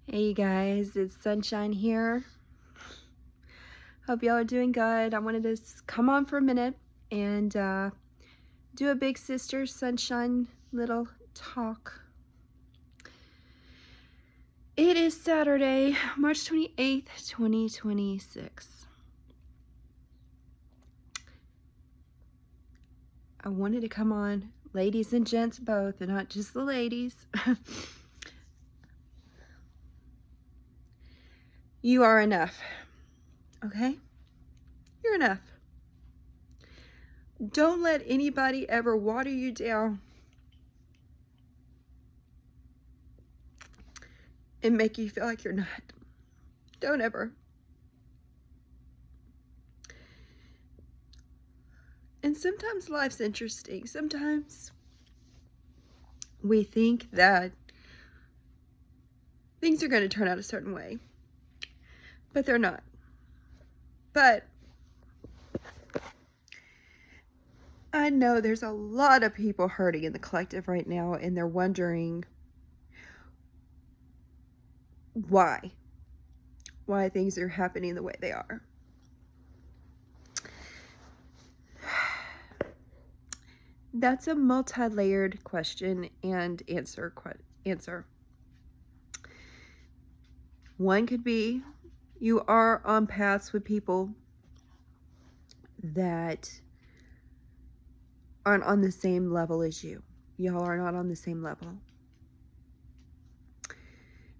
Hey guys, it's Sunshine here. Hope y'all are doing good. I wanted to come on for a minute and do a big sister Sunshine little talk. It is Saturday, March 28th, 2026. I wanted to come on, ladies and gents both, and not just the ladies. You are enough, okay? You're enough. Don't let anybody ever water you down and make you feel like you're not. Don't ever. And sometimes life's interesting. Sometimes we think that things are going to turn out a certain way, but they're not. But I know there's a lot of people hurting in the collective right now, and they're wondering why things are happening the way they are. That's a multi-layered question and answer. One could be you are on paths with people that aren't on the same level as you. Y'all are not on the same level.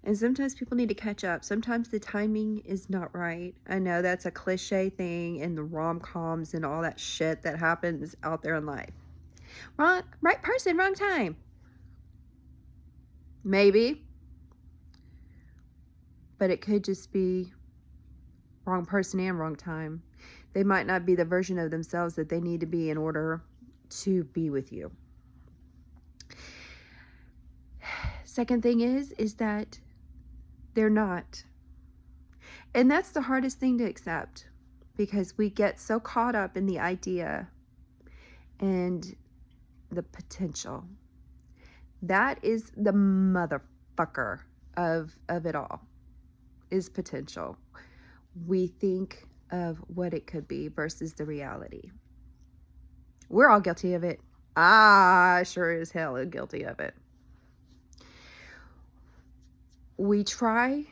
And sometimes people need to catch up. Sometimes the timing is not right. I know that's a cliche thing in the rom-coms and all that shit that happens out there in life. Right person, wrong time. Maybe. But it could just be wrong person and wrong time. They might not be the version of themselves that they need to be in order to be with you. Second thing is that they're not. And that's the hardest thing to accept, because we get so caught up in the idea and the potential. That is the motherfucker of it all, is potential. We think of what it could be versus the reality. We're all guilty of it. I sure as hell am guilty of it. We try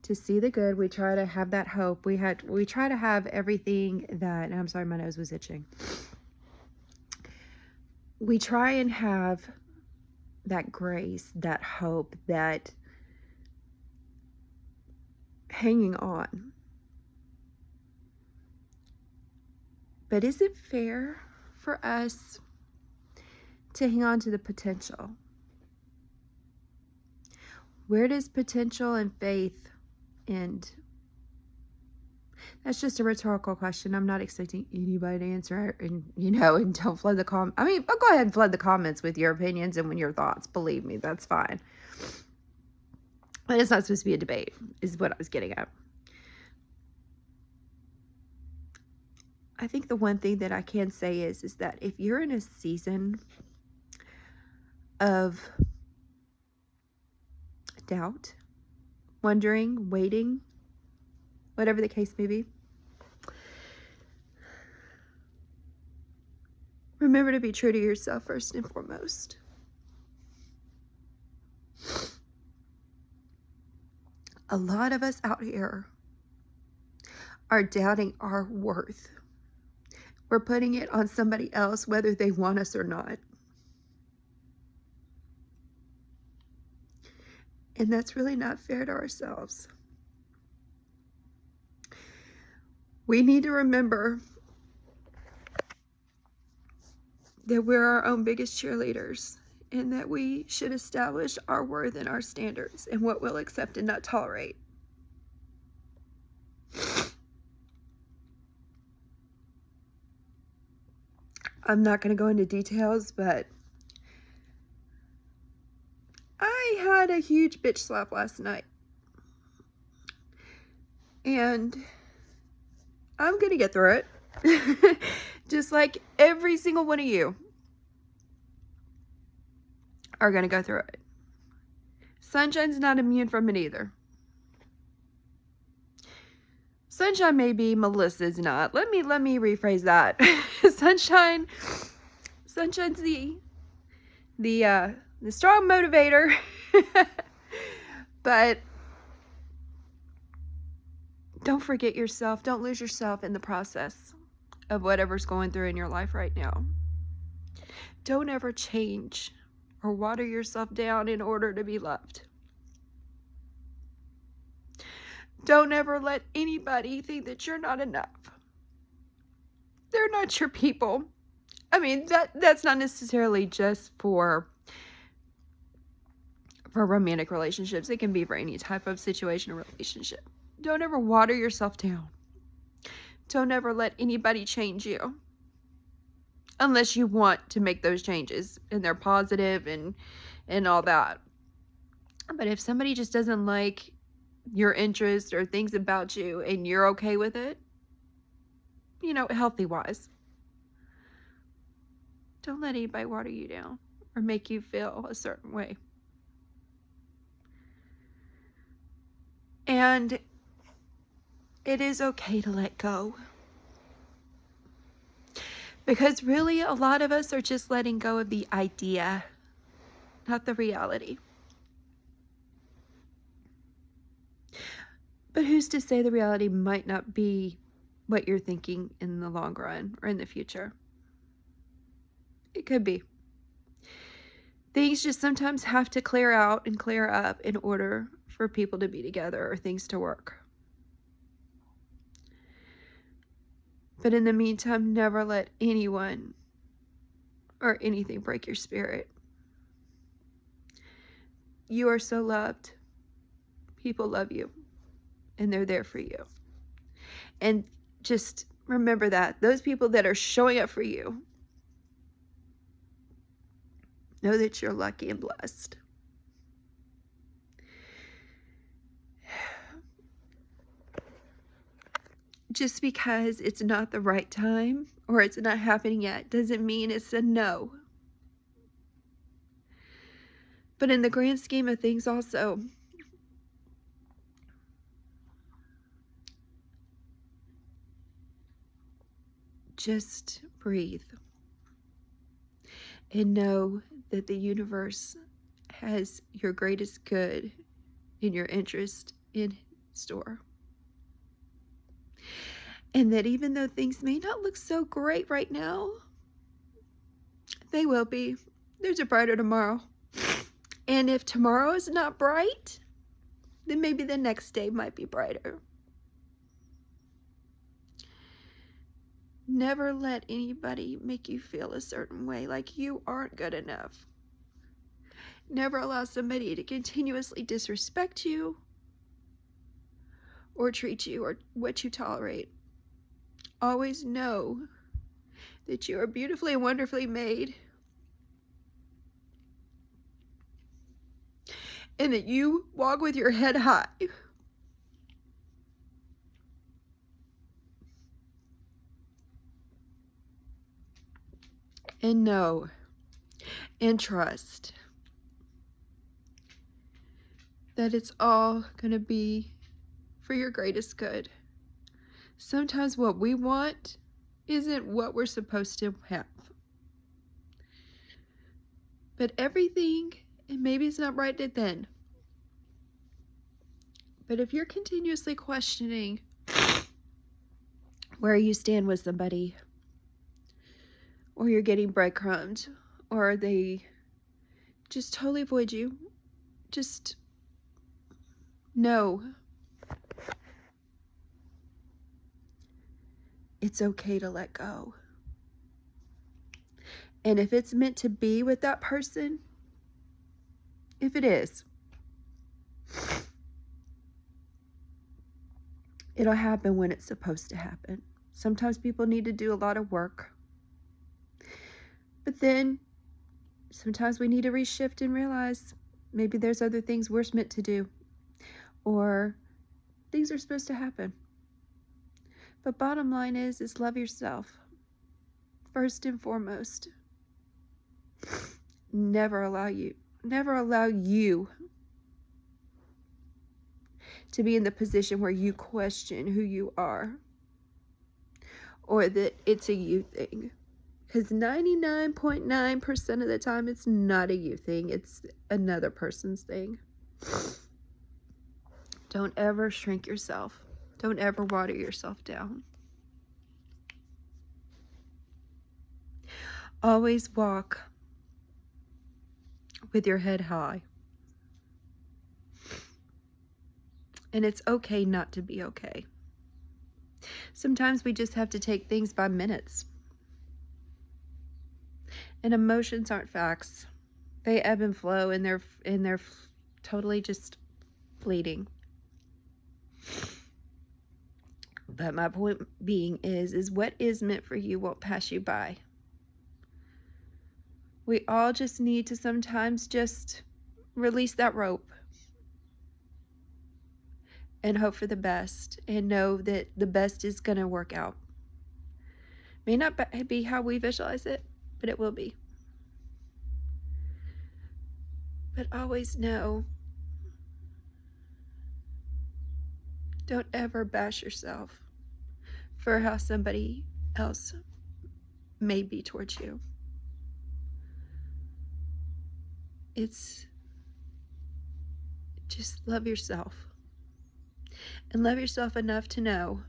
to see the good. We try to have that hope. We try to have everything that, and I'm sorry, my nose was itching. We try and have that grace, that hope, that hanging on. But is it fair for us to hang on to the potential? Where does potential and faith end? That's just a rhetorical question. I'm not expecting anybody to answer it, and don't flood the comments. I mean, go ahead and flood the comments with your opinions and with your thoughts. Believe me, that's fine. But it's not supposed to be a debate, is what I was getting at. I think the one thing that I can say is that if you're in a season of doubt, wondering, waiting, whatever the case may be, remember to be true to yourself first and foremost. A lot of us out here are doubting our worth. We're putting it on somebody else, whether they want us or not. And that's really not fair to ourselves. We need to remember that we're our own biggest cheerleaders, and that we should establish our worth and our standards and what we'll accept and not tolerate. I'm not going to go into details, but I had a huge bitch slap last night. And I'm going to get through it. Just like every single one of you are going to go through it. Sunshine's not immune from it either. Sunshine may be, Melissa's not. Let me rephrase that. Sunshine's the strong motivator. But don't forget yourself. Don't lose yourself in the process of whatever's going through in your life right now. Don't ever change or water yourself down in order to be loved. Don't ever let anybody think that you're not enough. They're not your people. I mean, that's not necessarily just for romantic relationships. It can be for any type of situation or relationship. Don't ever water yourself down. Don't ever let anybody change you. Unless you want to make those changes and they're positive and all that. But if somebody just doesn't like your interests or things about you and you're okay with it, healthy wise, don't let anybody water you down or make you feel a certain way. And it is okay to let go. Because really, a lot of us are just letting go of the idea, not the reality. But who's to say the reality might not be what you're thinking in the long run or in the future? It could be. Things just sometimes have to clear out and clear up in order for people to be together or things to work. But in the meantime, never let anyone or anything break your spirit. You are so loved. People love you. And they're there for you. And just remember that. Those people that are showing up for you, know that you're lucky and blessed. Just because it's not the right time or it's not happening yet doesn't mean it's a no. But in the grand scheme of things also, just breathe and know that the universe has your greatest good and your interest in store. And that even though things may not look so great right now, they will be. There's a brighter tomorrow. And if tomorrow is not bright, then maybe the next day might be brighter. Never let anybody make you feel a certain way, like you aren't good enough. Never allow somebody to continuously disrespect you or treat you or what you tolerate. Always know that you are beautifully and wonderfully made, and that you walk with your head high. And know and trust that it's all going to be for your greatest good. Sometimes what we want isn't what we're supposed to have. But everything, and maybe it's not right then, but if you're continuously questioning where you stand with somebody, or you're getting breadcrumbed, or they just totally avoid you, just know it's okay to let go. And if it's meant to be with that person, if it is, it'll happen when it's supposed to happen. Sometimes people need to do a lot of work. But then sometimes we need to reshift and realize maybe there's other things we're meant to do, or things are supposed to happen. But bottom line is love yourself first and foremost. Never allow you to be in the position where you question who you are, or that it's a you thing. Because 99.9% of the time, it's not a you thing. It's another person's thing. Don't ever shrink yourself. Don't ever water yourself down. Always walk with your head high. And it's okay not to be okay. Sometimes we just have to take things by minutes. And emotions aren't facts. They ebb and flow, and they're totally just fleeting. But my point being is what is meant for you won't pass you by. We all just need to sometimes just release that rope and hope for the best, and know that the best is going to work out. May not be how we visualize it, but it will be. But always know, don't ever bash yourself for how somebody else may be towards you. It's just love yourself. And love yourself enough to know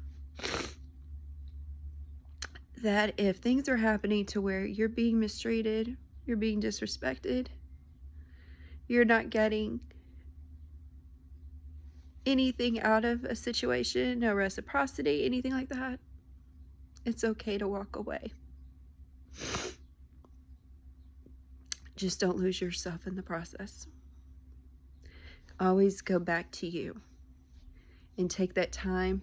that if things are happening to where you're being mistreated, you're being disrespected, you're not getting anything out of a situation, no reciprocity, anything like that, it's okay to walk away. Just don't lose yourself in the process. Always go back to you and take that time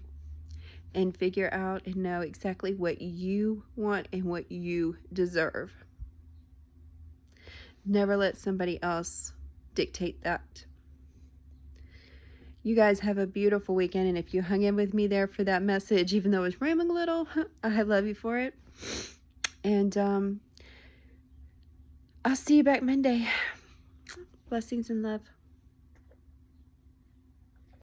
and figure out and know exactly what you want and what you deserve. Never let somebody else dictate that. You guys have a beautiful weekend, and if you hung in with me there for that message, even though it was rambling a little, I love you for it. And I'll see you back Monday. Blessings and love.